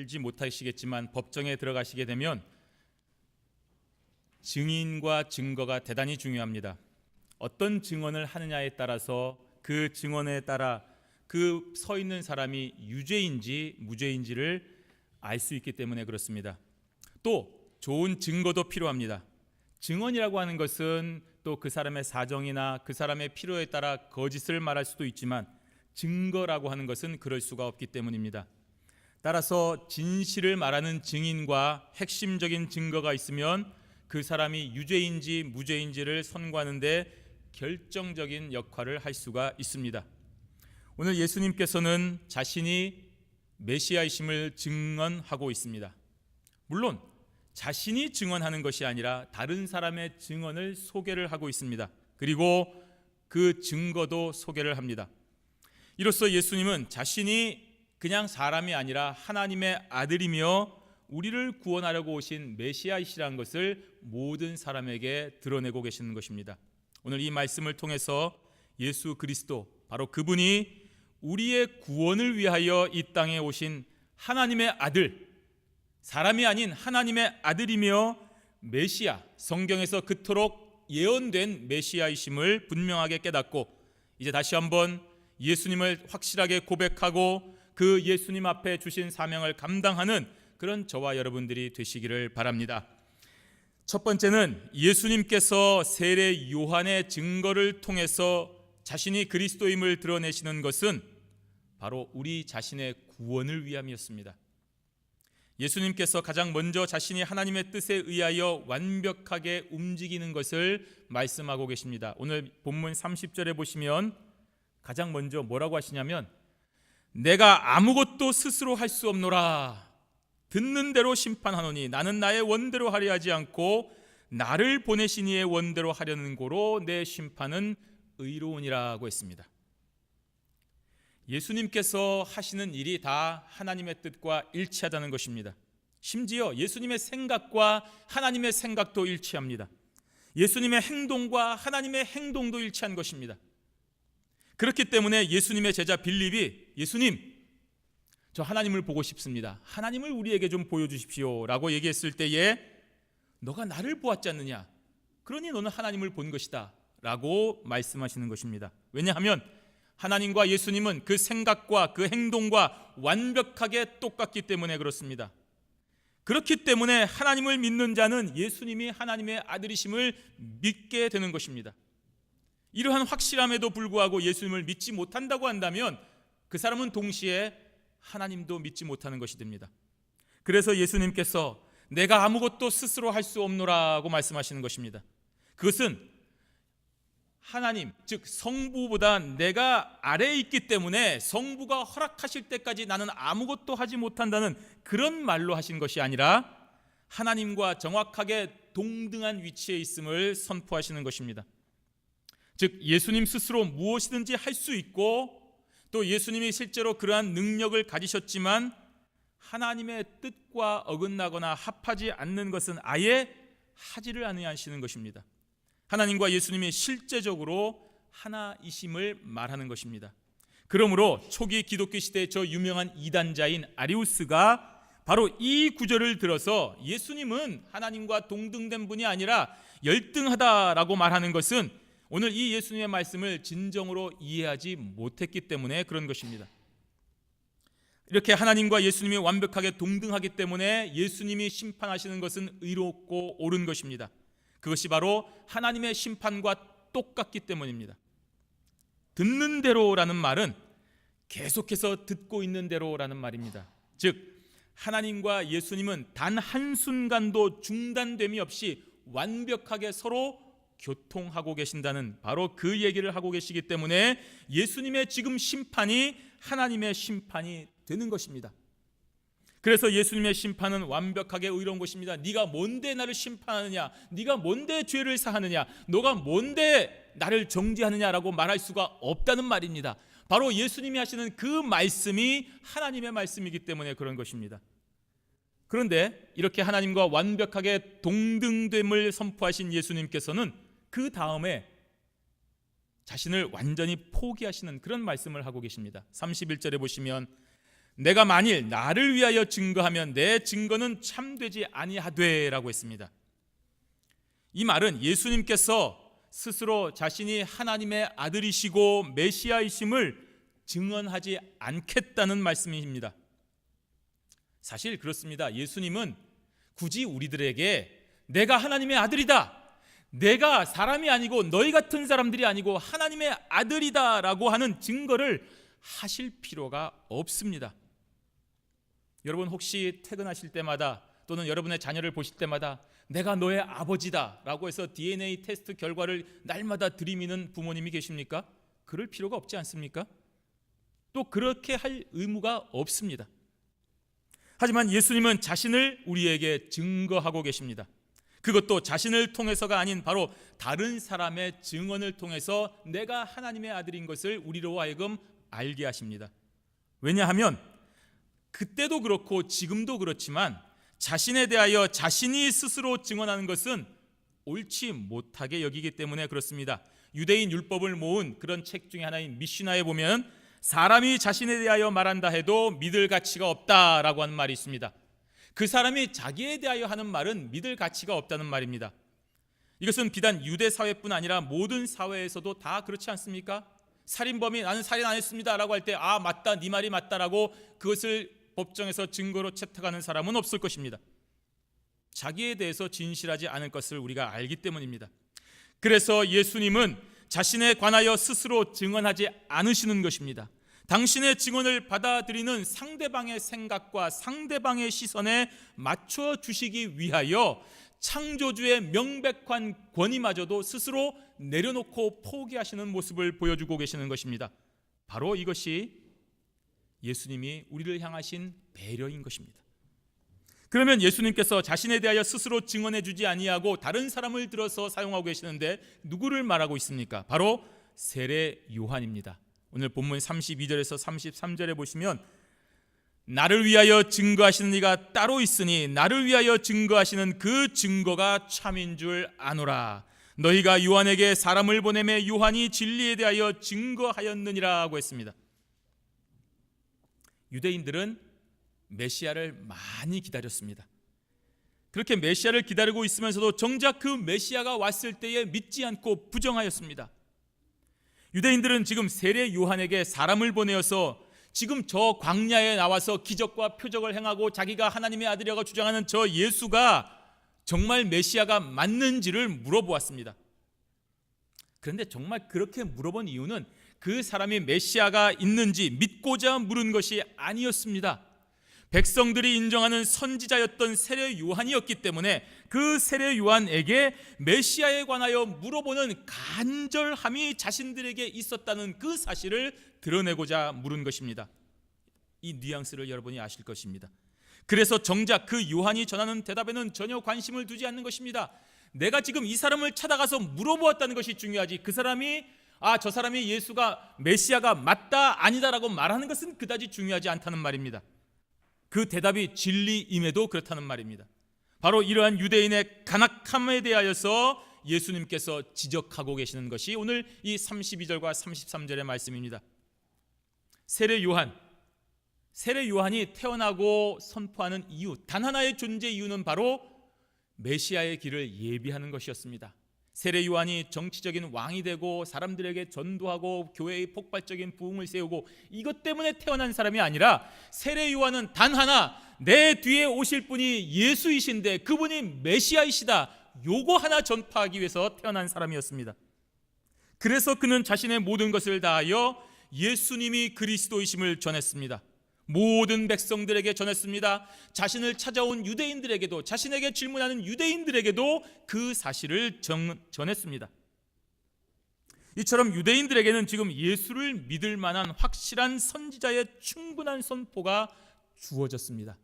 알지 못하시겠지만 법정에 들어가시게 되면 증인과 증거가 대단히 중요합니다. 어떤 증언을 하느냐에 따라서 그 증언에 따라 그 서 있는 사람이 유죄인지 무죄인지를 알 수 있기 때문에 그렇습니다. 또 좋은 증거도 필요합니다. 증언이라고 하는 것은 또 그 사람의 사정이나 그 사람의 필요에 따라 거짓을 말할 수도 있지만 증거라고 하는 것은 그럴 수가 없기 때문입니다. 따라서 진실을 말하는 증인과 핵심적인 증거가 있으면 그 사람이 유죄인지 무죄인지를 선고하는 데 결정적인 역할을 할 수가 있습니다. 오늘 예수님께서는 자신이 메시아이심을 증언하고 있습니다. 물론 자신이 증언하는 것이 아니라 다른 사람의 증언을 소개를 하고 있습니다. 그리고 그 증거도 소개를 합니다. 이로써 예수님은 자신이 그냥 사람이 아니라 하나님의 아들이며 우리를 구원하려고 오신 메시아이시라는 것을 모든 사람에게 드러내고 계시는 것입니다. 오늘 이 말씀을 통해서 예수 그리스도, 바로 그분이 우리의 구원을 위하여 이 땅에 오신 하나님의 아들, 사람이 아닌 하나님의 아들이며 메시아, 성경에서 그토록 예언된 메시아이심을 분명하게 깨닫고 이제 다시 한번 예수님을 확실하게 고백하고 그 예수님 앞에 주신 사명을 감당하는 그런 저와 여러분들이 되시기를 바랍니다. 첫 번째는 예수님께서 세례 요한의 증거를 통해서 자신이 그리스도임을 드러내시는 것은 바로 우리 자신의 구원을 위함이었습니다. 예수님께서 가장 먼저 자신이 하나님의 뜻에 의하여 완벽하게 움직이는 것을 말씀하고 계십니다. 오늘 본문 30절에 보시면 가장 먼저 뭐라고 하시냐면 내가 아무것도 스스로 할 수 없노라. 듣는 대로 심판하노니 나는 나의 원대로 하려 하지 않고 나를 보내신 이의 원대로 하려는 고로 내 심판은 의로우니라고 했습니다. 예수님께서 하시는 일이 다 하나님의 뜻과 일치하다는 것입니다. 심지어 예수님의 생각과 하나님의 생각도 일치합니다. 예수님의 행동과 하나님의 행동도 일치한 것입니다. 그렇기 때문에 예수님의 제자 빌립이 예수님, 저 하나님을 보고 싶습니다. 하나님을 우리에게 좀 보여주십시오 라고 얘기했을 때에 너가 나를 보았지 않느냐? 그러니 너는 하나님을 본 것이다 라고 말씀하시는 것입니다. 왜냐하면 하나님과 예수님은 그 생각과 그 행동과 완벽하게 똑같기 때문에 그렇습니다. 그렇기 때문에 하나님을 믿는 자는 예수님이 하나님의 아들이심을 믿게 되는 것입니다. 이러한 확실함에도 불구하고 예수님을 믿지 못한다고 한다면 그 사람은 동시에 하나님도 믿지 못하는 것이 됩니다. 그래서 예수님께서 내가 아무것도 스스로 할 수 없노라고 말씀하시는 것입니다. 그것은 하나님, 즉 성부보다 내가 아래에 있기 때문에 성부가 허락하실 때까지 나는 아무것도 하지 못한다는 그런 말로 하신 것이 아니라 하나님과 정확하게 동등한 위치에 있음을 선포하시는 것입니다. 즉 예수님 스스로 무엇이든지 할 수 있고 또 예수님이 실제로 그러한 능력을 가지셨지만 하나님의 뜻과 어긋나거나 합하지 않는 것은 아예 하지를 않으시는 것입니다. 하나님과 예수님이 실제적으로 하나이심을 말하는 것입니다. 그러므로 초기 기독교 시대의 저 유명한 이단자인 아리우스가 바로 이 구절을 들어서 예수님은 하나님과 동등된 분이 아니라 열등하다라고 말하는 것은 오늘 이 예수님의 말씀을 진정으로 이해하지 못했기 때문에 그런 것입니다. 이렇게 하나님과 예수님이 완벽하게 동등하기 때문에 예수님이 심판하시는 것은 의롭고 옳은 것입니다. 그것이 바로 하나님의 심판과 똑같기 때문입니다. 듣는 대로라는 말은 계속해서 듣고 있는 대로라는 말입니다. 즉 하나님과 예수님은 단 한순간도 중단됨이 없이 완벽하게 서로 교통하고 계신다는 바로 그 얘기를 하고 계시기 때문에 예수님의 지금 심판이 하나님의 심판이 되는 것입니다. 그래서 예수님의 심판은 완벽하게 의로운 것입니다. 네가 뭔데 나를 심판하느냐? 네가 뭔데 죄를 사하느냐? 너가 뭔데 나를 정죄하느냐라고 말할 수가 없다는 말입니다. 바로 예수님이 하시는 그 말씀이 하나님의 말씀이기 때문에 그런 것입니다. 그런데 이렇게 하나님과 완벽하게 동등됨을 선포하신 예수님께서는 그 다음에 자신을 완전히 포기하시는 그런 말씀을 하고 계십니다. 31절에 보시면 내가 만일 나를 위하여 증거하면 내 증거는 참되지 아니하되라고 했습니다. 이 말은 예수님께서 스스로 자신이 하나님의 아들이시고 메시아이심을 증언하지 않겠다는 말씀입니다. 사실 그렇습니다. 예수님은 굳이 우리들에게 내가 하나님의 아들이다, 내가 사람이 아니고 너희 같은 사람들이 아니고 하나님의 아들이다 라고 하는 증거를 하실 필요가 없습니다. 여러분 혹시 퇴근하실 때마다 또는 여러분의 자녀를 보실 때마다 내가 너의 아버지다 라고 해서 DNA 테스트 결과를 날마다 들이미는 부모님이 계십니까? 그럴 필요가 없지 않습니까? 또 그렇게 할 의무가 없습니다. 하지만 예수님은 자신을 우리에게 증거하고 계십니다. 그것도 자신을 통해서가 아닌 바로 다른 사람의 증언을 통해서 내가 하나님의 아들인 것을 우리로 하여금 알게 하십니다. 왜냐하면 그때도 그렇고 지금도 그렇지만 자신에 대하여 자신이 스스로 증언하는 것은 옳지 못하게 여기기 때문에 그렇습니다. 유대인 율법을 모은 그런 책 중에 하나인 미시나에 보면 사람이 자신에 대하여 말한다 해도 믿을 가치가 없다라고 하는 말이 있습니다. 그 사람이 자기에 대하여 하는 말은 믿을 가치가 없다는 말입니다. 이것은 비단 유대 사회뿐 아니라 모든 사회에서도 다 그렇지 않습니까? 살인범이 나는 살인 안 했습니다 라고 할 때 아 맞다, 네 말이 맞다라고 그것을 법정에서 증거로 채택하는 사람은 없을 것입니다. 자기에 대해서 진실하지 않을 것을 우리가 알기 때문입니다. 그래서 예수님은 자신에 관하여 스스로 증언하지 않으시는 것입니다. 당신의 증언을 받아들이는 상대방의 생각과 상대방의 시선에 맞춰 주시기 위하여 창조주의 명백한 권위마저도 스스로 내려놓고 포기하시는 모습을 보여주고 계시는 것입니다. 바로 이것이 예수님이 우리를 향하신 배려인 것입니다. 그러면 예수님께서 자신에 대하여 스스로 증언해 주지 아니하고 다른 사람을 들어서 사용하고 계시는데 누구를 말하고 있습니까? 바로 세례 요한입니다. 오늘 본문 32절에서 33절에 보시면 나를 위하여 증거하시는 이가 따로 있으니 나를 위하여 증거하시는 그 증거가 참인 줄 아노라. 너희가 요한에게 사람을 보내매 요한이 진리에 대하여 증거하였느니라고 했습니다. 유대인들은 메시아를 많이 기다렸습니다. 그렇게 메시아를 기다리고 있으면서도 정작 그 메시아가 왔을 때에 믿지 않고 부정하였습니다. 유대인들은 지금 세례 요한에게 사람을 보내어서 지금 저 광야에 나와서 기적과 표적을 행하고 자기가 하나님의 아들이라고 주장하는 저 예수가 정말 메시아가 맞는지를 물어보았습니다. 그런데 정말 그렇게 물어본 이유는 그 사람이 메시아가 있는지 믿고자 물은 것이 아니었습니다. 백성들이 인정하는 선지자였던 세례 요한이었기 때문에 그 세례 요한에게 메시아에 관하여 물어보는 간절함이 자신들에게 있었다는 그 사실을 드러내고자 물은 것입니다. 이 뉘앙스를 여러분이 아실 것입니다. 그래서 정작 그 요한이 전하는 대답에는 전혀 관심을 두지 않는 것입니다. 내가 지금 이 사람을 찾아가서 물어보았다는 것이 중요하지, 그 사람이 저 사람이 예수가 메시아가 맞다 아니다라고 말하는 것은 그다지 중요하지 않다는 말입니다. 그 대답이 진리임에도 그렇다는 말입니다. 바로 이러한 유대인의 간악함에 대하여서 예수님께서 지적하고 계시는 것이 오늘 이 32절과 33절의 말씀입니다. 세례 요한이 태어나고 선포하는 이유, 단 하나의 존재 이유는 바로 메시아의 길을 예비하는 것이었습니다. 세례 요한이 정치적인 왕이 되고 사람들에게 전도하고 교회의 폭발적인 부흥을 세우고 이것 때문에 태어난 사람이 아니라 세례 요한은 단 하나, 내 뒤에 오실 분이 예수이신데 그분이 메시아이시다, 요거 하나 전파하기 위해서 태어난 사람이었습니다. 그래서 그는 자신의 모든 것을 다하여 예수님이 그리스도이심을 전했습니다. 모든 백성들에게 전했습니다. 자신을 찾아온 유대인들에게도, 자신에게 질문하는 유대인들에게도 그 사실을 전했습니다. 이처럼 유대인들에게는 지금 예수를 믿을 만한 확실한 선지자의 충분한 선포가 주어졌습니다.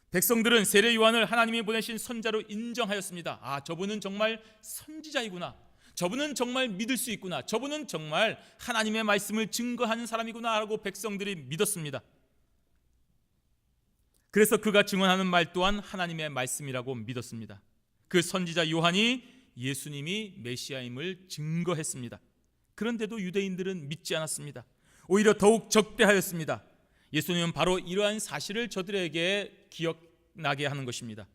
백성들은 세례 요한을 하나님이 보내신 선자로 인정하였습니다. 저분은 정말 선지자이구나, 저분은 정말 믿을 수 있구나, 저분은 정말 하나님의 말씀을 증거하는 사람이구나 라고 백성들이 믿었습니다. 그래서 그가 증언하는 말 또한 하나님의 말씀이라고 믿었습니다. 그 선지자 요한이 예수님이 메시아임을 증거했습니다. 그런데도 유대인들은 믿지 않았습니다. 오히려 더욱 적대하였습니다. 예수님은 바로 이러한 사실을 저들에게 기억나게 하는 것입니다.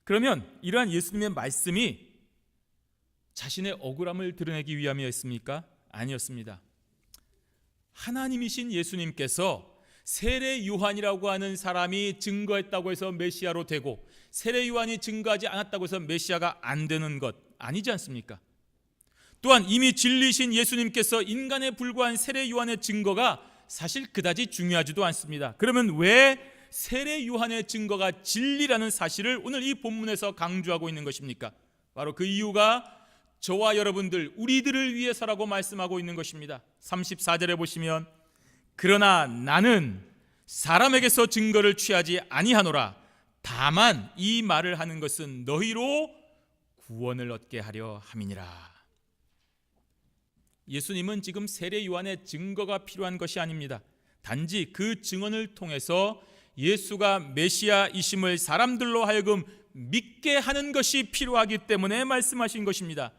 그러면 이러한 예수님의 말씀이 자신의 억울함을 드러내기 위함이었습니까? 아니었습니다. 하나님이신 예수님께서 세례 요한이라고 하는 사람이 증거했다고 해서 메시아로 되고 세례 요한이 증거하지 않았다고 해서 메시아가 안 되는 것 아니지 않습니까? 또한 이미 진리신 예수님께서 인간에 불과한 세례 요한의 증거가 사실 그다지 중요하지도 않습니다. 그러면 왜 세례 요한의 증거가 진리라는 사실을 오늘 이 본문에서 강조하고 있는 것입니까? 바로 그 이유가 저와 여러분들 우리들을 위해서라고 말씀하고 있는 것입니다. 34절에 보시면 그러나 나는 사람에게서 증거를 취하지 아니하노라. 다만 이 말을 하는 것은 너희로 구원을 얻게 하려 함이니라. 예수님은 지금 세례 요한의 증거가 필요한 것이 아닙니다. 단지 그 증언을 통해서 예수가 메시아이심을 사람들로 하여금 믿게 하는 것이 필요하기 때문에 말씀하신 것입니다.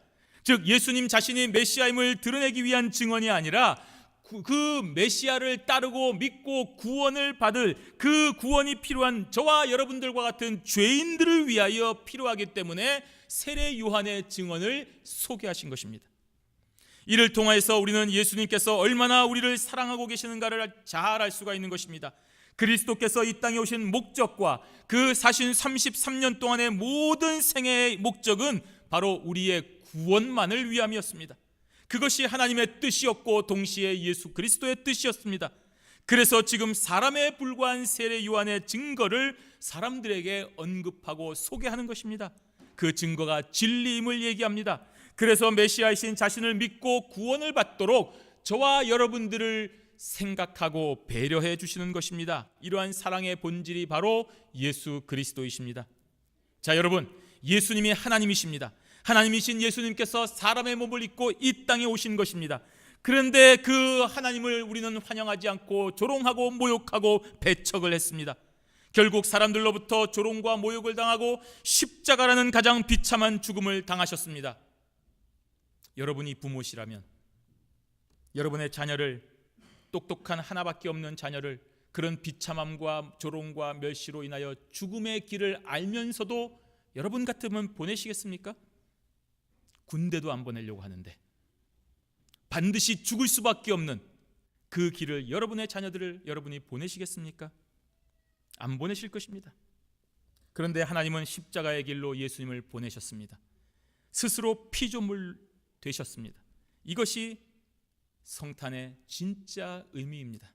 즉 예수님 자신이 메시아임을 드러내기 위한 증언이 아니라 그 메시아를 따르고 믿고 구원을 받을 그 구원이 필요한 저와 여러분들과 같은 죄인들을 위하여 필요하기 때문에 세례 요한의 증언을 소개하신 것입니다. 이를 통해서 우리는 예수님께서 얼마나 우리를 사랑하고 계시는가를 잘 알 수가 있는 것입니다. 그리스도께서 이 땅에 오신 목적과 그 사신 33년 동안의 모든 생애의 목적은 바로 우리의 구원만을 위함이었습니다. 그것이 하나님의 뜻이었고 동시에 예수 그리스도의 뜻이었습니다. 그래서 지금 사람에 불과한 세례 요한의 증거를 사람들에게 언급하고 소개하는 것입니다. 그 증거가 진리임을 얘기합니다. 그래서 메시아이신 자신을 믿고 구원을 받도록 저와 여러분들을 생각하고 배려해 주시는 것입니다. 이러한 사랑의 본질이 바로 예수 그리스도이십니다. 자, 여러분, 예수님이 하나님이십니다. 하나님이신 예수님께서 사람의 몸을 입고 이 땅에 오신 것입니다. 그런데 그 하나님을 우리는 환영하지 않고 조롱하고 모욕하고 배척을 했습니다. 결국 사람들로부터 조롱과 모욕을 당하고 십자가라는 가장 비참한 죽음을 당하셨습니다. 여러분이 부모시라면 여러분의 자녀를, 똑똑한 하나밖에 없는 자녀를 그런 비참함과 조롱과 멸시로 인하여 죽음의 길을 알면서도 여러분 같으면 보내시겠습니까? 군대도 안 보내려고 하는데 반드시 죽을 수밖에 없는 그 길을 여러분의 자녀들을 여러분이 보내시겠습니까? 안 보내실 것입니다. 그런데 하나님은 십자가의 길로 예수님을 보내셨습니다. 스스로 피조물 되셨습니다. 이것이 성탄의 진짜 의미입니다.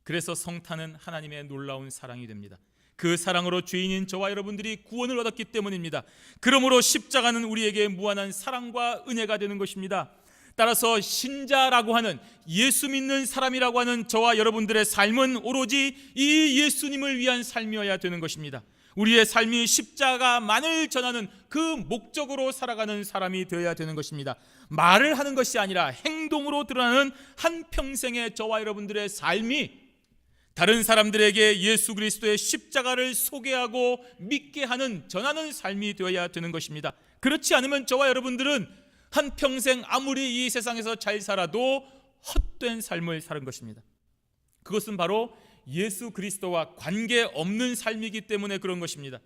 그래서 성탄은 하나님의 놀라운 사랑이 됩니다. 그 사랑으로 죄인인 저와 여러분들이 구원을 얻었기 때문입니다. 그러므로 십자가는 우리에게 무한한 사랑과 은혜가 되는 것입니다. 따라서 신자라고 하는, 예수 믿는 사람이라고 하는 저와 여러분들의 삶은 오로지 이 예수님을 위한 삶이어야 되는 것입니다. 우리의 삶이 십자가만을 전하는 그 목적으로 살아가는 사람이 되어야 되는 것입니다. 말을 하는 것이 아니라 행동으로 드러나는 한평생의 저와 여러분들의 삶이 다른 사람들에게 예수 그리스도의 십자가를 소개하고 믿게 하는, 전하는 삶이 되어야 되는 것입니다. 그렇지 않으면 저와 여러분들은 한평생 아무리 이 세상에서 잘 살아도 헛된 삶을 사는 것입니다. 그것은 바로 예수 그리스도와 관계없는 삶이기 때문에 그런 것입니다.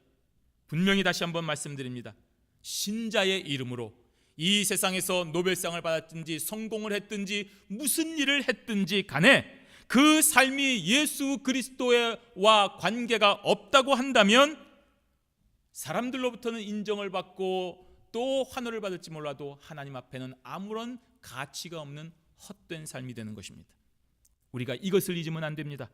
분명히 다시 한번 말씀드립니다. 신자의 이름으로 이 세상에서 노벨상을 받았든지 성공을 했든지 무슨 일을 했든지 간에 그 삶이 예수 그리스도와 관계가 없다고 한다면 사람들로부터는 인정을 받고 또 환호를 받을지 몰라도 하나님 앞에는 아무런 가치가 없는 헛된 삶이 되는 것입니다. 우리가 이것을 잊으면 안 됩니다.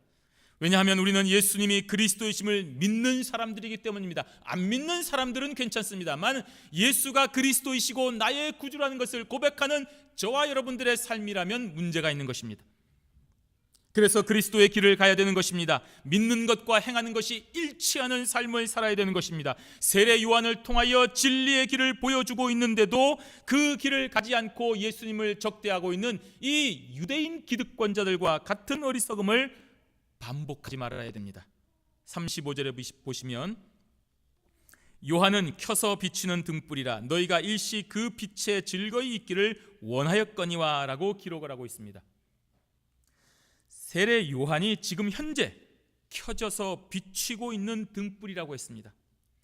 왜냐하면 우리는 예수님이 그리스도이심을 믿는 사람들이기 때문입니다. 안 믿는 사람들은 괜찮습니다만 예수가 그리스도이시고 나의 구주라는 것을 고백하는 저와 여러분들의 삶이라면 문제가 있는 것입니다. 그래서 그리스도의 길을 가야 되는 것입니다. 믿는 것과 행하는 것이 일치하는 삶을 살아야 되는 것입니다. 세례 요한을 통하여 진리의 길을 보여주고 있는데도 그 길을 가지 않고 예수님을 적대하고 있는 이 유대인 기득권자들과 같은 어리석음을 반복하지 말아야 됩니다. 35절에 보시면 요한은 켜서 비추는 등불이라 너희가 일시 그 빛에 즐거이 있기를 원하였거니와 라고 기록을 하고 있습니다. 세례 요한이 지금 현재 켜져서 비추고 있는 등불이라고 했습니다.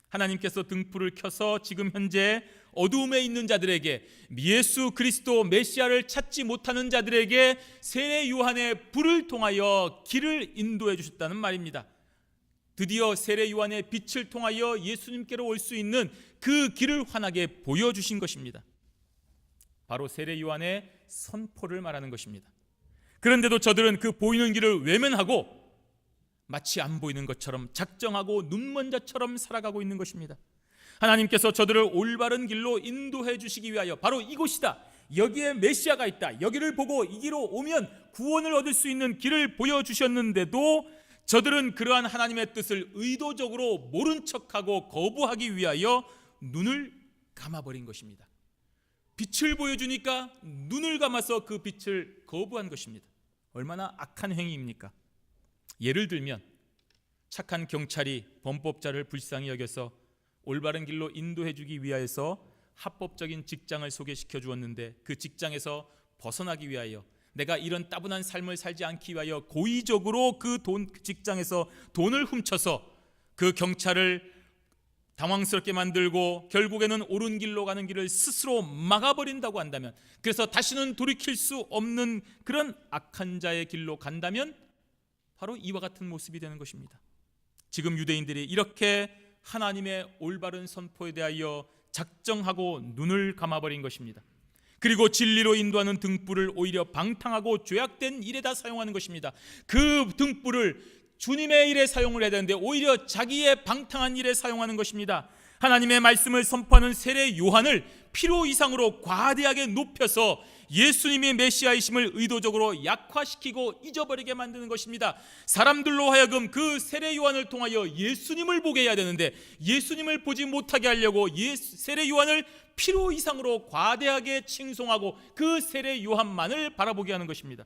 하나님께서 등불을 켜서 지금 현재 어두움에 있는 자들에게, 예수 그리스도 메시아를 찾지 못하는 자들에게 세례 요한의 불을 통하여 길을 인도해 주셨다는 말입니다. 드디어 세례 요한의 빛을 통하여 예수님께로 올 수 있는 그 길을 환하게 보여주신 것입니다. 바로 세례 요한의 선포를 말하는 것입니다. 그런데도 저들은 그 보이는 길을 외면하고 마치 안 보이는 것처럼 작정하고 눈먼 자처럼 살아가고 있는 것입니다. 하나님께서 저들을 올바른 길로 인도해 주시기 위하여 바로 이곳이다, 여기에 메시아가 있다, 여기를 보고 이 길로 오면 구원을 얻을 수 있는 길을 보여주셨는데도 저들은 그러한 하나님의 뜻을 의도적으로 모른 척하고 거부하기 위하여 눈을 감아버린 것입니다. 빛을 보여주니까 눈을 감아서 그 빛을 거부한 것입니다. 얼마나 악한 행위입니까? 예를 들면 착한 경찰이 범법자를 불쌍히 여겨서 올바른 길로 인도해 주기 위하여서 합법적인 직장을 소개시켜 주었는데 그 직장에서 벗어나기 위하여, 내가 이런 따분한 삶을 살지 않기 위하여 고의적으로 그 직장에서 돈을 훔쳐서 그 경찰을 당황스럽게 만들고 결국에는 옳은 길로 가는 길을 스스로 막아버린다고 한다면, 그래서 다시는 돌이킬 수 없는 그런 악한 자의 길로 간다면 바로 이와 같은 모습이 되는 것입니다. 지금 유대인들이 이렇게 하나님의 올바른 선포에 대하여 작정하고 눈을 감아버린 것입니다. 그리고 진리로 인도하는 등불을 오히려 방탕하고 죄악된 일에다 사용하는 것입니다. 그 등불을 주님의 일에 사용을 해야 되는데 오히려 자기의 방탕한 일에 사용하는 것입니다. 하나님의 말씀을 선포하는 세례 요한을 필요 이상으로 과대하게 높여서 예수님이 메시아이심을 의도적으로 약화시키고 잊어버리게 만드는 것입니다. 사람들로 하여금 그 세례 요한을 통하여 예수님을 보게 해야 되는데 예수님을 보지 못하게 하려고 세례 요한을 필요 이상으로 과대하게 칭송하고 그 세례 요한만을 바라보게 하는 것입니다.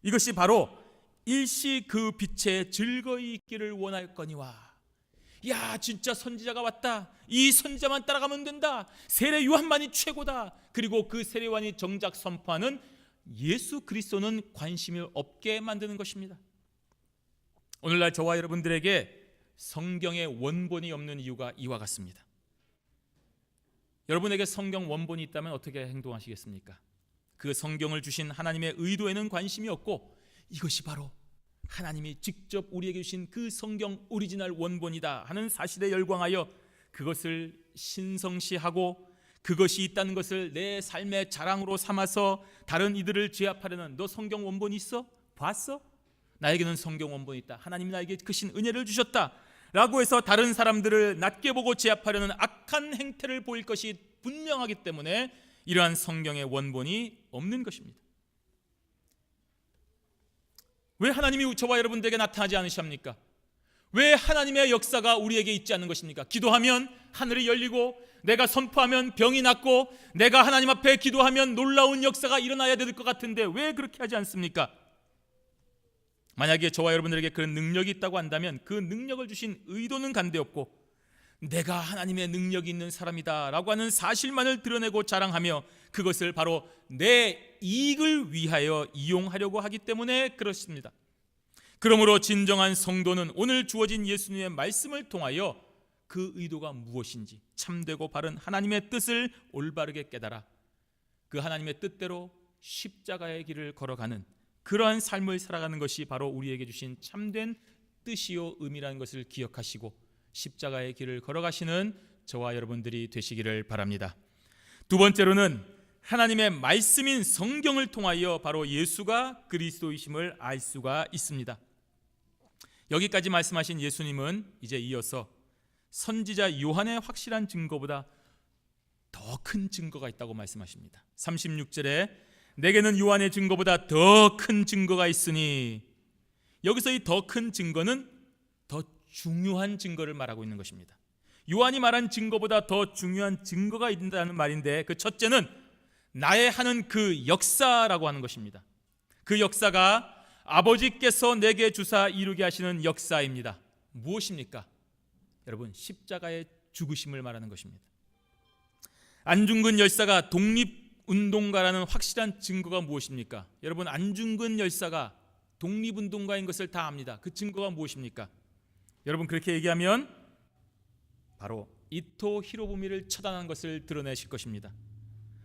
이것이 바로 일시 그 빛에 즐거이 있기를 원할거니와, 야 진짜 선지자가 왔다, 이 선지자만 따라가면 된다, 세례 요한만이 최고다, 그리고 그 세례 요한이 정작 선포하는 예수 그리스도는 관심이 없게 만드는 것입니다. 오늘날 저와 여러분들에게 성경의 원본이 없는 이유가 이와 같습니다. 여러분에게 성경 원본이 있다면 어떻게 행동하시겠습니까? 그 성경을 주신 하나님의 의도에는 관심이 없고, 이것이 바로 하나님이 직접 우리에게 주신 그 성경 오리지널 원본이다 하는 사실에 열광하여 그것을 신성시하고 그것이 있다는 것을 내 삶의 자랑으로 삼아서 다른 이들을 제압하려는, 너 성경 원본이 있어? 봤어? 나에게는 성경 원본이 있다, 하나님이 나에게 크신 은혜를 주셨다 라고 해서 다른 사람들을 낮게 보고 제압하려는 악한 행태를 보일 것이 분명하기 때문에 이러한 성경의 원본이 없는 것입니다. 왜 하나님이 저와 여러분들에게 나타나지 않으십니까? 왜 하나님의 역사가 우리에게 있지 않는 것입니까? 기도하면 하늘이 열리고, 내가 선포하면 병이 낫고, 내가 하나님 앞에 기도하면 놀라운 역사가 일어나야 될 것 같은데 왜 그렇게 하지 않습니까? 만약에 저와 여러분들에게 그런 능력이 있다고 한다면 그 능력을 주신 의도는 간대없고, 내가 하나님의 능력이 있는 사람이다 라고 하는 사실만을 드러내고 자랑하며 그것을 바로 내 이익을 위하여 이용하려고 하기 때문에 그렇습니다. 그러므로 진정한 성도는 오늘 주어진 예수님의 말씀을 통하여 그 의도가 무엇인지 참되고 바른 하나님의 뜻을 올바르게 깨달아 그 하나님의 뜻대로 십자가의 길을 걸어가는 그러한 삶을 살아가는 것이 바로 우리에게 주신 참된 뜻이요 의미라는 것을 기억하시고 십자가의 길을 걸어가시는 저와 여러분들이 되시기를 바랍니다. 두 번째로는 하나님의 말씀인 성경을 통하여 바로 예수가 그리스도이심을 알 수가 있습니다. 여기까지 말씀하신 예수님은 이제 이어서 선지자 요한의 확실한 증거보다 더 큰 증거가 있다고 말씀하십니다. 36절에 내게는 요한의 증거보다 더 큰 증거가 있으니, 여기서 이 더 큰 증거는 더 중요한 증거를 말하고 있는 것입니다. 요한이 말한 증거보다 더 중요한 증거가 있다는 말인데, 그 첫째는 나의 하는 그 역사라고 하는 것입니다. 그 역사가 아버지께서 내게 주사 이루게 하시는 역사입니다. 무엇입니까? 여러분, 십자가의 죽으심을 말하는 것입니다. 안중근 열사가 독립운동가라는 확실한 증거가 무엇입니까? 여러분, 안중근 열사가 독립운동가인 것을 다 압니다. 그 증거가 무엇입니까? 여러분, 그렇게 얘기하면 바로 이토 히로부미를 처단한 것을 드러내실 것입니다.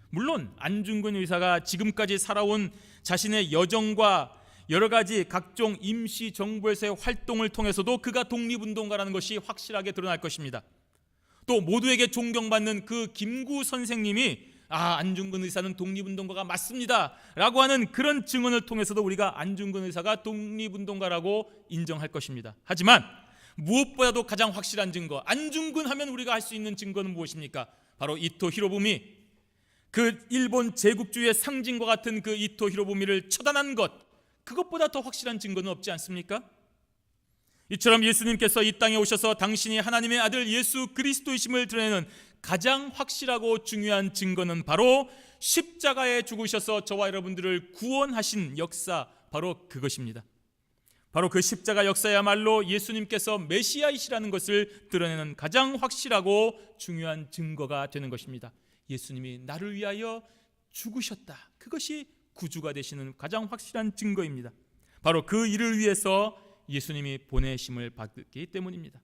물론 안중근 의사가 지금까지 살아온 자신의 여정과 여러 가지 각종 임시 정부에서의 활동을 통해서도 그가 독립운동가라는 것이 확실하게 드러날 것입니다. 또 모두에게 존경받는 그 김구 선생님이 안중근 의사는 독립운동가가 맞습니다 라고 하는 그런 증언을 통해서도 우리가 안중근 의사가 독립운동가라고 인정할 것입니다. 하지만 무엇보다도 가장 확실한 증거, 안중근 하면 우리가 할 수 있는 증거는 무엇입니까? 바로 이토 히로부미, 그 일본 제국주의의 상징과 같은 그 이토 히로부미를 처단한 것, 그것보다 더 확실한 증거는 없지 않습니까? 이처럼 예수님께서 이 땅에 오셔서 당신이 하나님의 아들 예수 그리스도이심을 드러내는 가장 확실하고 중요한 증거는 바로 십자가에 죽으셔서 저와 여러분들을 구원하신 역사, 바로 그것입니다. 바로 그 십자가 역사야말로 예수님께서 메시아이시라는 것을 드러내는 가장 확실하고 중요한 증거가 되는 것입니다. 예수님이 나를 위하여 죽으셨다, 그것이 구주가 되시는 가장 확실한 증거입니다. 바로 그 일을 위해서 예수님이 보내심을 받기 때문입니다.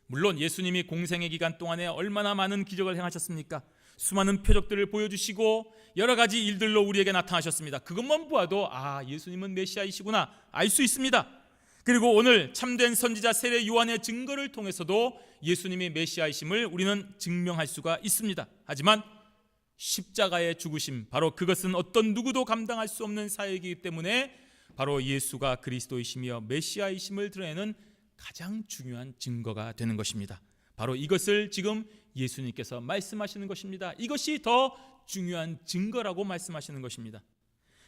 물론 예수님이 공생의 기간 동안에 얼마나 많은 기적을 행하셨습니까? 수많은 표적들을 보여주시고 여러 가지 일들로 우리에게 나타나셨습니다. 그것만 보아도 예수님은 메시아이시구나 알 수 있습니다. 그리고 오늘 참된 선지자 세례 요한의 증거를 통해서도 예수님이 메시아이심을 우리는 증명할 수가 있습니다. 하지만 십자가의 죽으심, 바로 그것은 어떤 누구도 감당할 수 없는 사역이기 때문에 바로 예수가 그리스도이시며 메시아이심을 드러내는 가장 중요한 증거가 되는 것입니다. 바로 이것을 지금 예수님께서 말씀하시는 것입니다. 이것이 더 중요한 증거라고 말씀하시는 것입니다.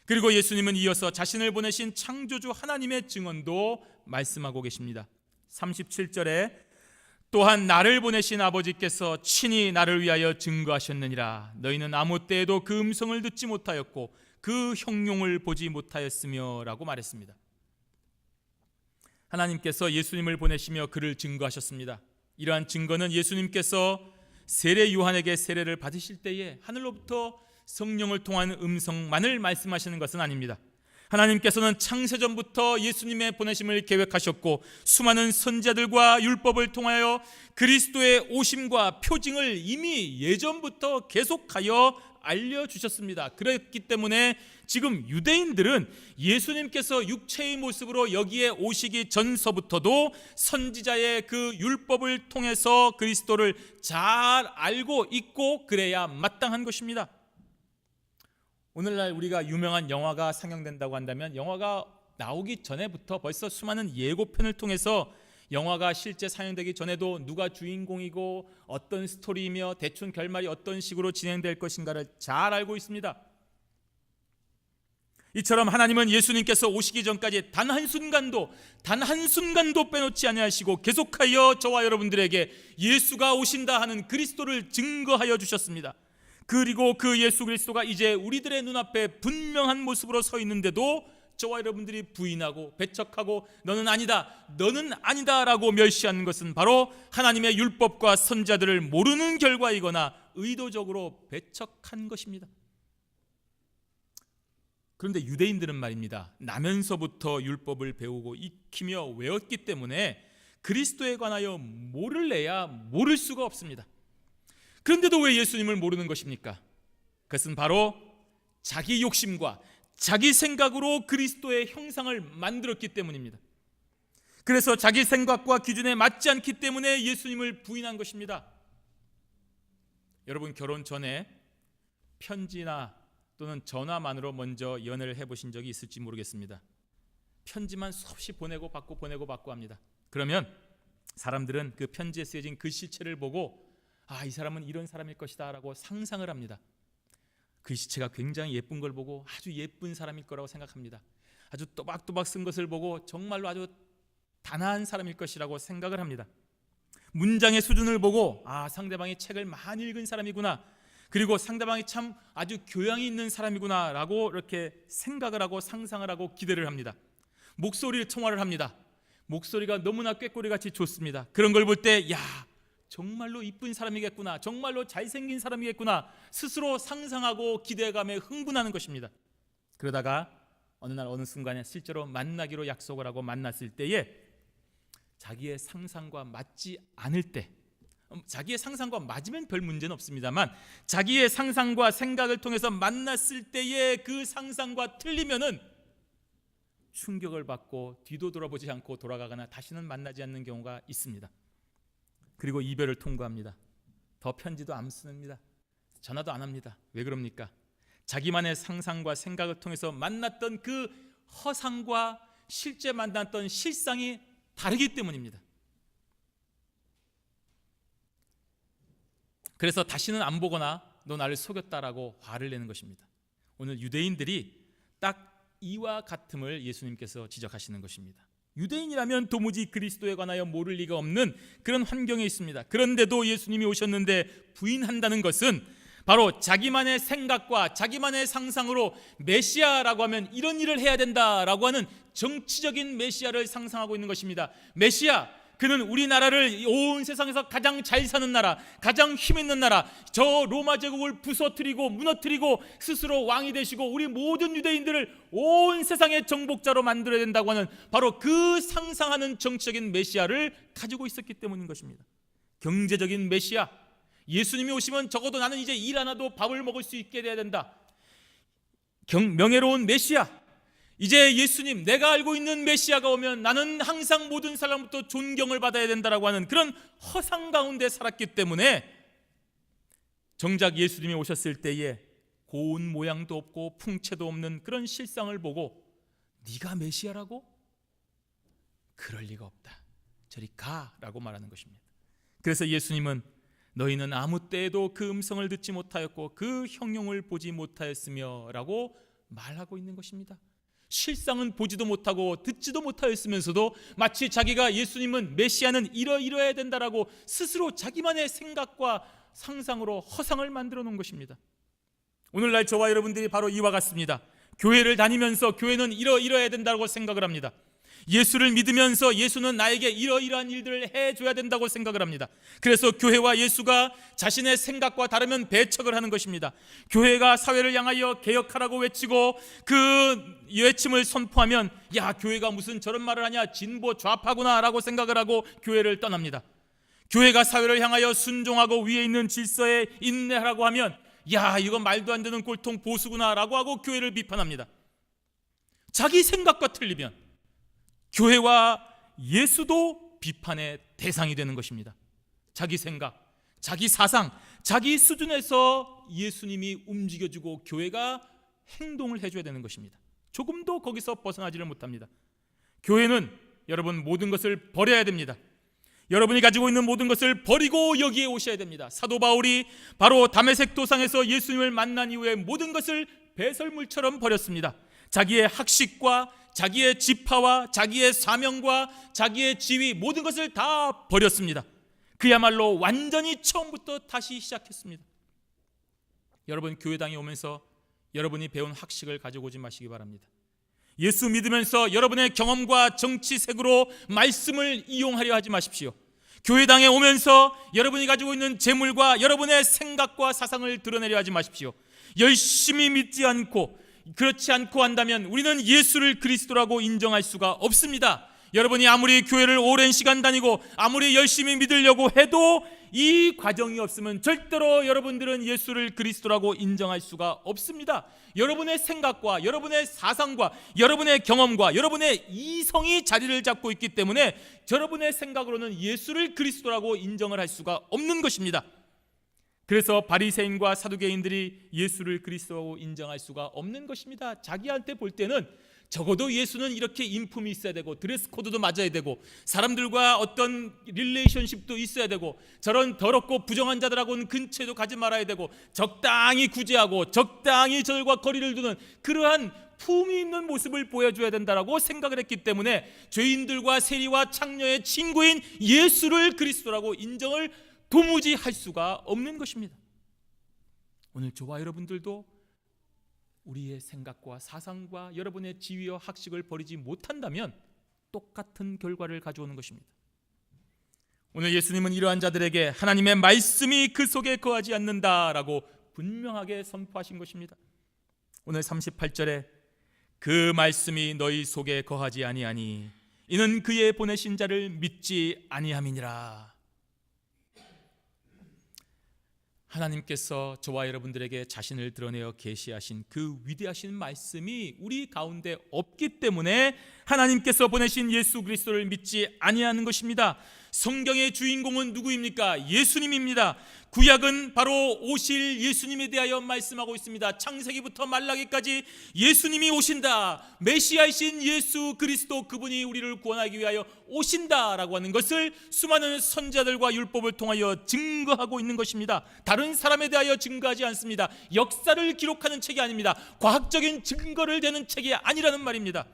그리고 예수님은 이어서 자신을 보내신 창조주 하나님의 증언도 말씀하고 계십니다. 37절에 또한 나를 보내신 아버지께서 친히 나를 위하여 증거하셨느니라. 너희는 아무 때에도 그 음성을 듣지 못하였고 그 형용을 보지 못하였으며 라고 말했습니다. 하나님께서 예수님을 보내시며 그를 증거하셨습니다. 이러한 증거는 예수님께서 세례 요한에게 세례를 받으실 때에 하늘로부터 성령을 통한 음성만을 말씀하시는 것은 아닙니다. 하나님께서는 창세전부터 예수님의 보내심을 계획하셨고 수많은 선지자들과 율법을 통하여 그리스도의 오심과 표징을 이미 예전부터 계속하여 알려주셨습니다. 그렇기 때문에 지금 유대인들은 예수님께서 육체의 모습으로 여기에 오시기 전서부터도 선지자의 그 율법을 통해서 그리스도를 잘 알고 있고 그래야 마땅한 것입니다. 오늘날 우리가 유명한 영화가 상영된다고 한다면 영화가 나오기 전에부터 벌써 수많은 예고편을 통해서 영화가 실제 상영되기 전에도 누가 주인공이고 어떤 스토리이며 대충 결말이 어떤 식으로 진행될 것인가를 잘 알고 있습니다. 이처럼 하나님은 예수님께서 오시기 전까지 단 한순간도 빼놓지 아니하시고 계속하여 저와 여러분들에게 예수가 오신다 하는 그리스도를 증거하여 주셨습니다. 그리고 그 예수 그리스도가 이제 우리들의 눈앞에 분명한 모습으로 서 있는데도 저와 여러분들이 부인하고 배척하고 너는 아니다 라고 멸시하는 것은 바로 하나님의 율법과 선지자들을 모르는 결과이거나 의도적으로 배척한 것입니다. 그런데 유대인들은 말입니다, 나면서부터 율법을 배우고 익히며 외웠기 때문에 그리스도에 관하여 모를래야 모를 수가 없습니다. 그런데도 왜 예수님을 모르는 것입니까? 그것은 바로 자기 욕심과 자기 생각으로 그리스도의 형상을 만들었기 때문입니다. 그래서 자기 생각과 기준에 맞지 않기 때문에 예수님을 부인한 것입니다. 여러분, 결혼 전에 편지나 또는 전화만으로 먼저 연애를 해보신 적이 있을지 모르겠습니다. 편지만 수없이 보내고 받고 합니다. 그러면 사람들은 그 편지에 쓰여진 글씨체를 보고 이 사람은 이런 사람일 것이다 라고 상상을 합니다. 글씨체가 굉장히 예쁜 걸 보고 아주 예쁜 사람일 거라고 생각합니다. 아주 또박또박 쓴 것을 보고 정말로 아주 단아한 사람일 것이라고 생각을 합니다. 문장의 수준을 보고 상대방이 책을 많이 읽은 사람이구나, 그리고 상대방이 참 아주 교양이 있는 사람이구나 라고 이렇게 생각을 하고 상상을 하고 기대를 합니다. 목소리를 통화를 합니다. 목소리가 너무나 꾀꼬리같이 좋습니다. 그런 걸 볼 때 정말로 이쁜 사람이겠구나, 정말로 잘생긴 사람이겠구나 스스로 상상하고 기대감에 흥분하는 것입니다. 그러다가 어느 날 어느 순간에 실제로 만나기로 약속을 하고 만났을 때에 자기의 상상과 맞지 않을 때, 자기의 상상과 맞으면 별 문제는 없습니다만 자기의 상상과 생각을 통해서 만났을 때에 그 상상과 틀리면은 충격을 받고 뒤도 돌아보지 않고 돌아가거나 다시는 만나지 않는 경우가 있습니다. 그리고 이별을 통보합니다. 더 편지도 안 씁니다. 전화도 안 합니다. 왜 그럽니까? 자기만의 상상과 생각을 통해서 만났던 그 허상과 실제 만났던 실상이 다르기 때문입니다. 그래서 다시는 안 보거나 너 나를 속였다라고 화를 내는 것입니다. 오늘 유대인들이 딱 이와 같음을 예수님께서 지적하시는 것입니다. 유대인이라면 도무지 그리스도에 관하여 모를 리가 없는 그런 환경에 있습니다. 그런데도 예수님이 오셨는데 부인한다는 것은 바로 자기만의 생각과 자기만의 상상으로 메시아라고 하면 이런 일을 해야 된다라고 하는 정치적인 메시아를 상상하고 있는 것입니다. 메시아, 그는 우리나라를 온 세상에서 가장 잘 사는 나라, 가장 힘 있는 나라, 저 로마 제국을 부서뜨리고 무너뜨리고 스스로 왕이 되시고 우리 모든 유대인들을 온 세상의 정복자로 만들어야 된다고 하는 바로 그 상상하는 정치적인 메시아를 가지고 있었기 때문인 것입니다. 경제적인 메시아, 예수님이 오시면 적어도 나는 이제 일 안 해도 밥을 먹을 수 있게 돼야 된다. 명예로운 메시아, 이제 예수님, 내가 알고 있는 메시아가 오면 나는 항상 모든 사람부터 존경을 받아야 된다라고 하는 그런 허상 가운데 살았기 때문에 정작 예수님이 오셨을 때에 고운 모양도 없고 풍채도 없는 그런 실상을 보고 네가 메시아라고? 그럴 리가 없다. 저리 가라고 말하는 것입니다. 그래서 예수님은 너희는 아무 때에도 그 음성을 듣지 못하였고 그 형용을 보지 못하였으며 라고 말하고 있는 것입니다. 실상은 보지도 못하고 듣지도 못하였으면서도 마치 자기가 예수님은 메시아는 이러이러해야 된다라고 스스로 자기만의 생각과 상상으로 허상을 만들어 놓은 것입니다. 오늘날 저와 여러분들이 바로 이와 같습니다. 교회를 다니면서 교회는 이러이러해야 된다고 생각을 합니다. 예수를 믿으면서 예수는 나에게 이러이러한 일들을 해줘야 된다고 생각을 합니다. 그래서 교회와 예수가 자신의 생각과 다르면 배척을 하는 것입니다. 교회가 사회를 향하여 개혁하라고 외치고 그 외침을 선포하면 야, 교회가 무슨 저런 말을 하냐, 진보 좌파구나 라고 생각을 하고 교회를 떠납니다. 교회가 사회를 향하여 순종하고 위에 있는 질서에 인내하라고 하면 야, 이건 말도 안 되는 꼴통 보수구나 라고 하고 교회를 비판합니다. 자기 생각과 틀리면 교회와 예수도 비판의 대상이 되는 것입니다. 자기 생각, 자기 사상, 자기 수준에서 예수님이 움직여주고 교회가 행동을 해줘야 되는 것입니다. 조금도 거기서 벗어나지를 못합니다. 교회는 여러분 모든 것을 버려야 됩니다. 여러분이 가지고 있는 모든 것을 버리고 여기에 오셔야 됩니다. 사도 바울이 바로 다메섹 도상에서 예수님을 만난 이후에 모든 것을 배설물처럼 버렸습니다. 자기의 학식과 자기의 지파와 자기의 사명과 자기의 지위, 모든 것을 다 버렸습니다. 그야말로 완전히 처음부터 다시 시작했습니다. 여러분, 교회당에 오면서 여러분이 배운 학식을 가지고 오지 마시기 바랍니다. 예수 믿으면서 여러분의 경험과 정치색으로 말씀을 이용하려 하지 마십시오. 교회당에 오면서 여러분이 가지고 있는 재물과 여러분의 생각과 사상을 드러내려 하지 마십시오. 열심히 믿지 않고, 그렇지 않고 한다면 우리는 예수를 그리스도라고 인정할 수가 없습니다. 여러분이 아무리 교회를 오랜 시간 다니고 아무리 열심히 믿으려고 해도 이 과정이 없으면 절대로 여러분들은 예수를 그리스도라고 인정할 수가 없습니다. 여러분의 생각과 여러분의 사상과 여러분의 경험과 여러분의 이성이 자리를 잡고 있기 때문에 여러분의 생각으로는 예수를 그리스도라고 인정을 할 수가 없는 것입니다. 그래서 바리새인과 사두개인들이 예수를 그리스도라고 인정할 수가 없는 것입니다. 자기한테 볼 때는 적어도 예수는 이렇게 인품이 있어야 되고 드레스 코드도 맞아야 되고 사람들과 어떤 릴레이션십도 있어야 되고 저런 더럽고 부정한 자들하고는 근처에도 가지 말아야 되고 적당히 구제하고 적당히 저들과 거리를 두는 그러한 품위 있는 모습을 보여줘야 된다라고 생각을 했기 때문에 죄인들과 세리와 창녀의 친구인 예수를 그리스도라고 인정을 도무지 할 수가 없는 것입니다. 오늘 저와 여러분들도 우리의 생각과 사상과 여러분의 지위와 학식을 버리지 못한다면 똑같은 결과를 가져오는 것입니다. 오늘 예수님은 이러한 자들에게 하나님의 말씀이 그 속에 거하지 않는다라고 분명하게 선포하신 것입니다. 오늘 38절에 그 말씀이 너희 속에 거하지 아니하니 이는 그의 보내신 자를 믿지 아니함이니라. 하나님께서 저와 여러분들에게 자신을 드러내어 계시하신 그 위대하신 말씀이 우리 가운데 없기 때문에 하나님께서 보내신 예수 그리스도를 믿지 아니하는 것입니다. 성경의 주인공은 누구입니까? 예수님입니다. 구약은 바로 오실 예수님에 대하여 말씀하고 있습니다. 창세기부터 말라기까지 예수님이 오신다, 메시아이신 예수 그리스도, 그분이 우리를 구원하기 위하여 오신다라고 하는 것을 수많은 선지자들과 율법을 통하여 증거하고 있는 것입니다. 다른 사람에 대하여 증거하지 않습니다. 역사를 기록하는 책이 아닙니다. 과학적인 증거를 대는 책이 아니라는 말입니다.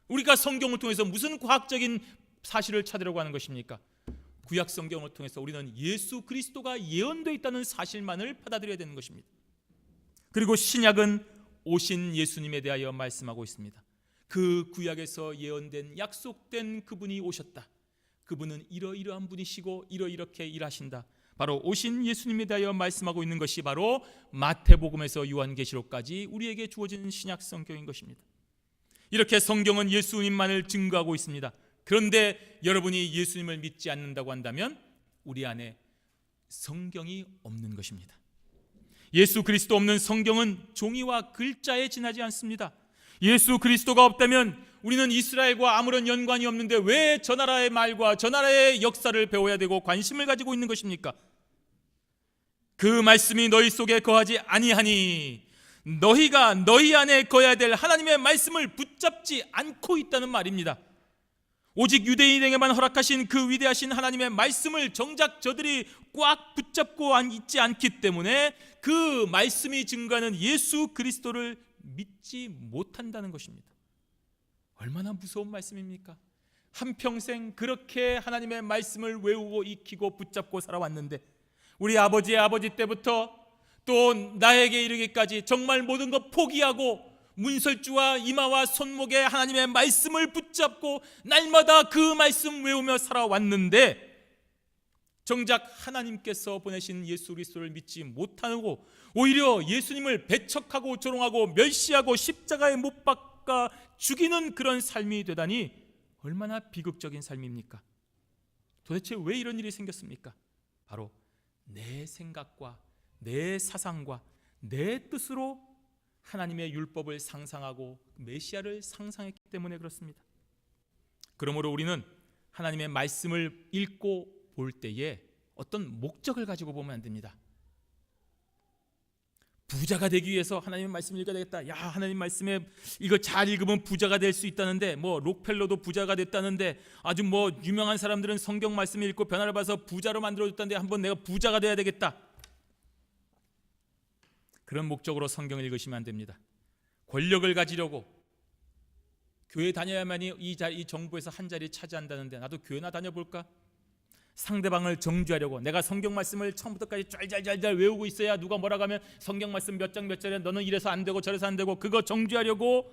우리가 성경을 통해서 무슨 과학적인 사실을 찾으려고 하는 것입니까? 구약 성경을 통해서 우리는 예수 그리스도가 예언되어 있다는 사실만을 받아들여야 되는 것입니다. 그리고 신약은 오신 예수님에 대하여 말씀하고 있습니다. 그 구약에서 예언된 약속된 그분이 오셨다. 그분은 이러이러한 분이시고 이렇게 일하신다. 바로 오신 예수님에 대하여 말씀하고 있는 것이 바로 마태복음에서 요한계시록까지 우리에게 주어진 신약 성경인 것입니다. 이렇게 성경은 예수님만을 증거하고 있습니다. 그런데 여러분이 예수님을 믿지 않는다고 한다면 우리 안에 성경이 없는 것입니다. 예수 그리스도 없는 성경은 종이와 글자에 지나지 않습니다. 예수 그리스도가 없다면 우리는 이스라엘과 아무런 연관이 없는데 왜 저 나라의 말과 저 나라의 역사를 배워야 되고 관심을 가지고 있는 것입니까? 그 말씀이 너희 속에 거하지 아니하니 너희가 너희 안에 거해야 될 하나님의 말씀을 붙잡지 않고 있다는 말입니다. 오직 유대인에게만 허락하신 그 위대하신 하나님의 말씀을 정작 저들이 꽉 붙잡고 있지 않기 때문에 그 말씀이 증거하는 예수 그리스도를 믿지 못한다는 것입니다. 얼마나 무서운 말씀입니까? 한평생 그렇게 하나님의 말씀을 외우고 익히고 붙잡고 살아왔는데 우리 아버지의 아버지 때부터 또 나에게 이르기까지 정말 모든 것 포기하고 문설주와 이마와 손목에 하나님의 말씀을 붙잡고 날마다 그 말씀 외우며 살아왔는데 정작 하나님께서 보내신 예수 그리스도를 믿지 못하고 오히려 예수님을 배척하고 조롱하고 멸시하고 십자가에 못 박아 죽이는 그런 삶이 되다니 얼마나 비극적인 삶입니까? 도대체 왜 이런 일이 생겼습니까? 바로 내 생각과 내 사상과 내 뜻으로 하나님의 율법을 상상하고 메시아를 상상했기 때문에 그렇습니다. 그러므로 우리는 하나님의 말씀을 읽고 볼 때에 어떤 목적을 가지고 보면 안 됩니다. 부자가 되기 위해서 하나님의 말씀을 읽어야 되겠다. 야, 하나님 말씀에 이거 잘 읽으면 부자가 될 수 있다는데, 뭐 록펠러도 부자가 됐다는데, 아주 뭐 유명한 사람들은 성경 말씀을 읽고 변화를 봐서 부자로 만들어줬다는데 한번 내가 부자가 돼야 되겠다. 그런 목적으로 성경을 읽으시면 안 됩니다. 권력을 가지려고 교회 다녀야만이 이 정부에서 한 자리 차지한다는데 나도 교회나 다녀볼까? 상대방을 정죄하려고 내가 성경 말씀을 처음부터까지 짤짤짤짤 외우고 있어야 누가 뭐라고 하면 성경 말씀 몇 장 몇 절에 너는 이래서 안 되고 저래서 안 되고 그거 정죄하려고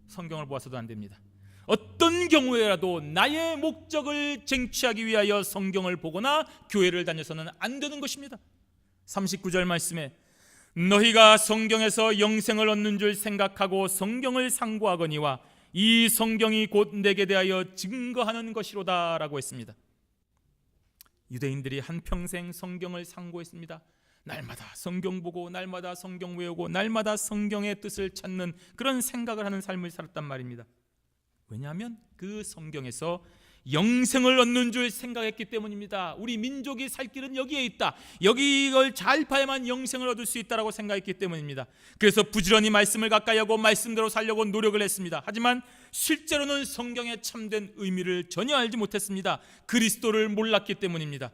성경을 보아서도 안 됩니다. 어떤 경우에라도 나의 목적을 쟁취하기 위하여 성경을 보거나 교회를 다녀서는 안 되는 것입니다. 39절 말씀에 너희가 성경에서 영생을 얻는 줄 생각하고 성경을 상고하거니와 이 성경이 곧 내게 대하여 증거하는 것이로다 라고 했습니다. 유대인들이 한평생 성경을 상고했습니다. 날마다 성경 보고 날마다 성경 외우고 날마다 성경의 뜻을 찾는 그런 생각을 하는 삶을 살았단 말입니다. 왜냐하면 그 성경에서 영생을 얻는 줄 생각했기 때문입니다. 우리 민족이 살 길은 여기에 있다. 이걸 잘 봐야만 영생을 얻을 수 있다라고 생각했기 때문입니다. 그래서 부지런히 말씀을 가까이 하고 말씀대로 살려고 노력을 했습니다. 하지만 실제로는 성경의 참된 의미를 전혀 알지 못했습니다. 그리스도를 몰랐기 때문입니다.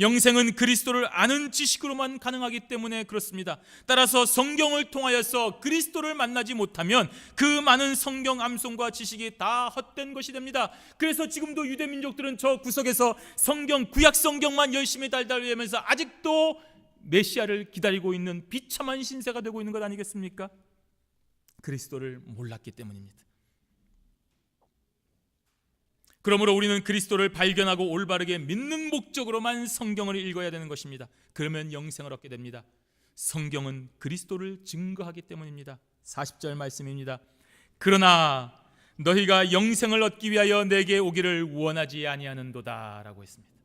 영생은 그리스도를 아는 지식으로만 가능하기 때문에 그렇습니다. 따라서 성경을 통하여서 그리스도를 만나지 못하면 그 많은 성경 암송과 지식이 다 헛된 것이 됩니다. 그래서 지금도 유대 민족들은 저 구석에서 구약 성경만 열심히 달달 외우면서 아직도 메시아를 기다리고 있는 비참한 신세가 되고 있는 것 아니겠습니까? 그리스도를 몰랐기 때문입니다. 그러므로 우리는 그리스도를 발견하고 올바르게 믿는 목적으로만 성경을 읽어야 되는 것입니다. 그러면 영생을 얻게 됩니다. 성경은 그리스도를 증거하기 때문입니다. 40절 말씀입니다. 그러나 너희가 영생을 얻기 위하여 내게 오기를 원하지 아니하는도다 라고 했습니다.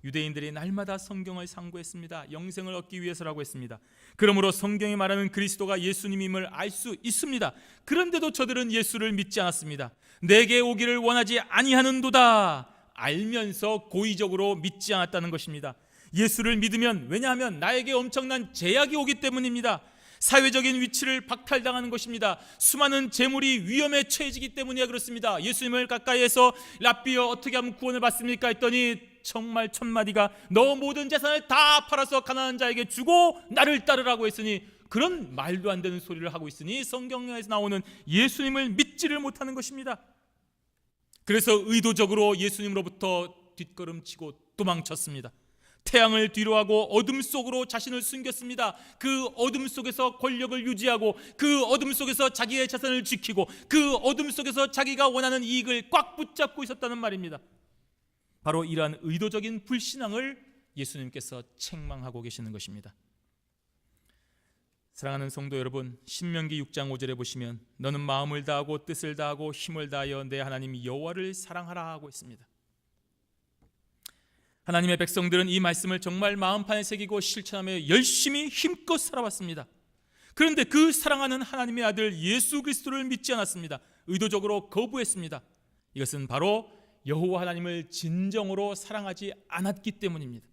유대인들이 날마다 성경을 상고했습니다. 영생을 얻기 위해서라고 했습니다. 그러므로 성경이 말하는 그리스도가 예수님임을 알 수 있습니다. 그런데도 저들은 예수를 믿지 않았습니다. 내게 오기를 원하지 아니하는도다 알면서 고의적으로 믿지 않았다는 것입니다. 예수를 믿으면, 왜냐하면 나에게 엄청난 제약이 오기 때문입니다. 사회적인 위치를 박탈당하는 것입니다. 수많은 재물이 위험에 처해지기 때문이야 그렇습니다. 예수님을 가까이에서 랍비여 어떻게 하면 구원을 받습니까? 했더니 정말 첫마디가 너 모든 재산을 다 팔아서 가난한 자에게 주고 나를 따르라고 했으니, 그런 말도 안 되는 소리를 하고 있으니 성경에서 나오는 예수님을 믿지를 못하는 것입니다. 그래서 의도적으로 예수님으로부터 뒷걸음치고 도망쳤습니다. 태양을 뒤로하고 어둠 속으로 자신을 숨겼습니다. 그 어둠 속에서 권력을 유지하고, 그 어둠 속에서 자기의 자산을 지키고, 그 어둠 속에서 자기가 원하는 이익을 꽉 붙잡고 있었다는 말입니다. 바로 이러한 의도적인 불신앙을 예수님께서 책망하고 계시는 것입니다. 사랑하는 성도 여러분, 신명기 6장 5절에 보시면 너는 마음을 다하고 뜻을 다하고 힘을 다하여 내 하나님 여호와를 사랑하라 하고 있습니다. 하나님의 백성들은 이 말씀을 정말 마음판에 새기고 실천하며 열심히 힘껏 살아왔습니다. 그런데 그 사랑하는 하나님의 아들 예수 그리스도를 믿지 않았습니다. 의도적으로 거부했습니다. 이것은 바로 여호와 하나님을 진정으로 사랑하지 않았기 때문입니다.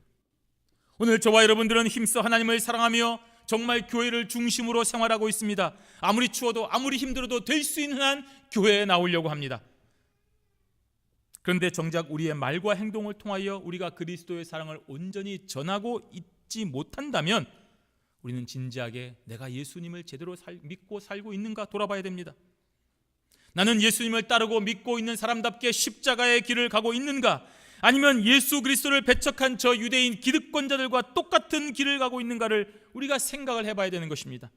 오늘 저와 여러분들은 힘써 하나님을 사랑하며 정말 교회를 중심으로 생활하고 있습니다. 아무리 추워도 아무리 힘들어도 될 수 있는 한 교회에 나오려고 합니다. 그런데 정작 우리의 말과 행동을 통하여 우리가 그리스도의 사랑을 온전히 전하고 있지 못한다면 우리는 진지하게 내가 예수님을 제대로 믿고 살고 있는가 돌아봐야 됩니다. 나는 예수님을 따르고 믿고 있는 사람답게 십자가의 길을 가고 있는가, 아니면 예수 그리스도를 배척한 저 유대인 기득권자들과 똑같은 길을 가고 있는가를 우리가 생각을 해봐야 되는 것입니다.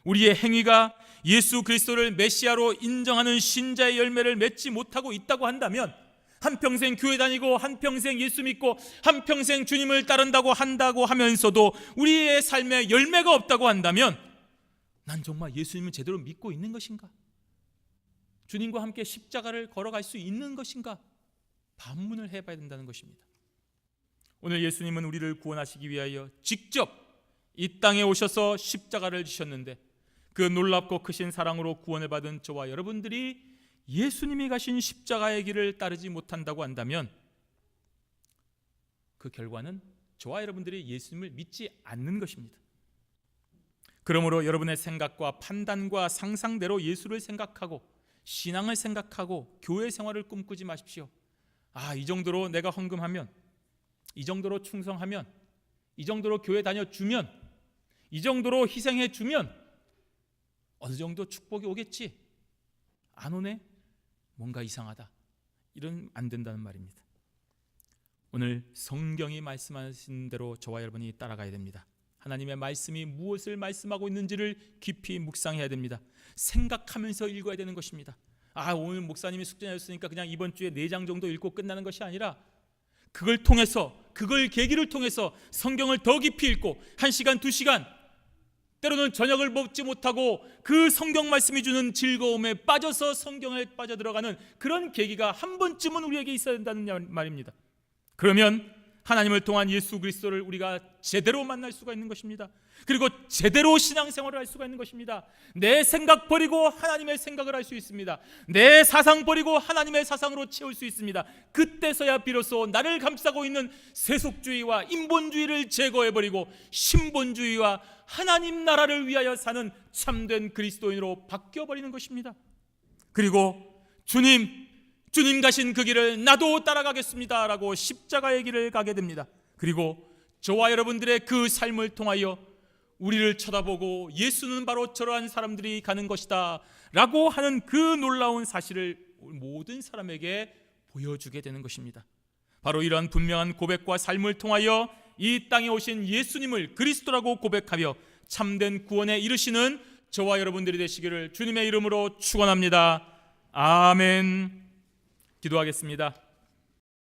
우리의 행위가 예수 그리스도를 메시아로 인정하는 신자의 열매를 맺지 못하고 있다고 한다면, 한평생 교회 다니고 한평생 예수 믿고 한평생 주님을 따른다고 한다고 하면서도 우리의 삶에 열매가 없다고 한다면 난 정말 예수님을 제대로 믿고 있는 것인가? 주님과 함께 십자가를 걸어갈 수 있는 것인가? 반문을 해봐야 된다는 것입니다. 오늘 예수님은 우리를 구원하시기 위하여 직접 이 땅에 오셔서 십자가를 지셨는데, 그 놀랍고 크신 사랑으로 구원을 받은 저와 여러분들이 예수님이 가신 십자가의 길을 따르지 못한다고 한다면 그 결과는 저와 여러분들이 예수님을 믿지 않는 것입니다. 그러므로 여러분의 생각과 판단과 상상대로 예수를 생각하고 신앙을 생각하고 교회 생활을 꿈꾸지 마십시오. 이 정도로 내가 헌금하면, 이 정도로 충성하면, 이 정도로 교회 다녀주면, 이 정도로 희생해주면 어느 정도 축복이 오겠지. 안 오네? 뭔가 이상하다. 이러면 안 된다는 말입니다. 오늘 성경이 말씀하신 대로 저와 여러분이 따라가야 됩니다. 하나님의 말씀이 무엇을 말씀하고 있는지를 깊이 묵상해야 됩니다. 생각하면서 읽어야 되는 것입니다. 오늘 목사님이 숙제하셨으니까 그냥 이번 주에 4장 정도 읽고 끝나는 것이 아니라 그걸 통해서, 그걸 계기를 통해서 성경을 더 깊이 읽고 1시간, 2시간, 때로는 저녁을 먹지 못하고 그 성경 말씀이 주는 즐거움에 빠져서 성경에 빠져들어가는 그런 계기가 한 번쯤은 우리에게 있어야 된다는 말입니다. 그러면 하나님을 통한 예수 그리스도를 우리가 제대로 만날 수가 있는 것입니다. 그리고 제대로 신앙생활을 할 수가 있는 것입니다. 내 생각 버리고 하나님의 생각을 할 수 있습니다. 내 사상 버리고 하나님의 사상으로 채울 수 있습니다. 그때서야 비로소 나를 감싸고 있는 세속주의와 인본주의를 제거해버리고 신본주의와 하나님 나라를 위하여 사는 참된 그리스도인으로 바뀌어버리는 것입니다. 그리고 주님 가신 그 길을 나도 따라가겠습니다 라고 십자가의 길을 가게 됩니다. 그리고 저와 여러분들의 그 삶을 통하여 우리를 쳐다보고 예수는 바로 저러한 사람들이 가는 것이다 라고 하는 그 놀라운 사실을 모든 사람에게 보여주게 되는 것입니다. 바로 이러한 분명한 고백과 삶을 통하여 이 땅에 오신 예수님을 그리스도라고 고백하며 참된 구원에 이르시는 저와 여러분들이 되시기를 주님의 이름으로 축원합니다. 아멘. 기도하겠습니다.